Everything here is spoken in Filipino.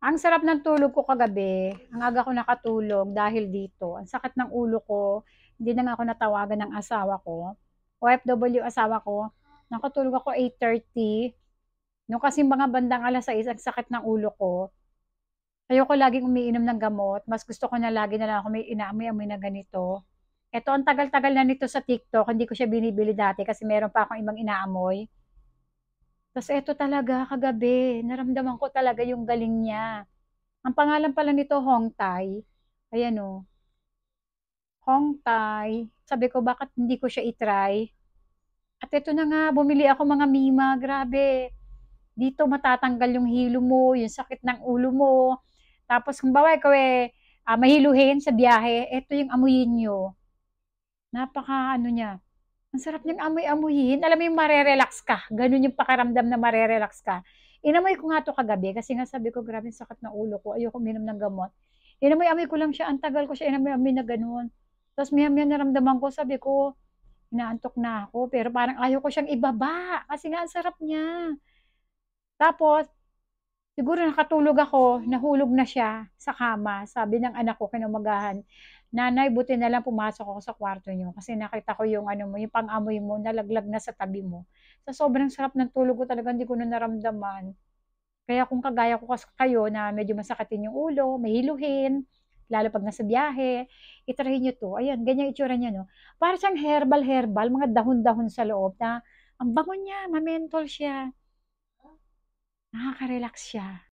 Ang sarap ng tulog ko kagabi. Ang aga ko nakatulog dahil dito. Ang sakit ng ulo ko. Hindi na nga ako natawagan ng asawa ko. OFW asawa ko. Nakatulog ako 8:30. Nung kasi mga bandang 6:00, ang sakit ng ulo ko. Ayoko laging umiinom ng gamot. Mas gusto ko na lagi na lang ako may inaamoy-amoy na ganito. Eto, ang tagal-tagal na nito sa TikTok. Hindi ko siya binibili dati kasi meron pa akong ibang inaamoy. Tapos eto talaga, kagabi, naramdaman ko talaga yung galing niya. Ang pangalan pala nito, Hong Tai. Ayan o, Hong Tai. Sabi ko, bakit hindi ko siya itry? At ito na nga, bumili ako mga Mima. Grabe. Dito matatanggal yung hilo mo, yung sakit ng ulo mo. Tapos kung bawa ikaw mahiluhin sa biyahe, ito yung amuyin nyo. Napaka ano niya. Ang sarap niyang amoy-amuyin. Alam mo yung marerelax ka. Ganun yung pakiramdam na marerelax ka. Inamoy ko nga to kagabi kasi nga sabi ko, grabe sakit ng ulo ko. Ayoko minom ng gamot. Inamoy-amoy ko lang siya. Ang tagal ko siya inamoy-amoy na ganun. Tapos maya-maya naramdaman ko, sabi ko, inaantok na ako. Pero parang ayaw ko siyang ibaba. Kasi nga ang sarap niya. Tapos, siguro nakatulog ako, nahulog na siya sa kama. Sabi ng anak ko kinumagahan, Nanay, buti na lang pumasok ako sa kwarto niyo kasi nakita ko yung ano mo, yung pang-amoy mo nalaglag na sa tabi mo. Sa sobrang sarap ng tulog ko talaga hindi ko na naramdaman. Kaya kung kagaya ko kayo na medyo masakatin yung ulo, mahiluhin, lalo pag nasa biyahe, itry niyo to. Ayan, ganyan itsura niya, no? Para siyang herbal-herbal, mga dahon-dahon sa loob na ang bango niya, ma-menthol siya, nakaka-relax siya.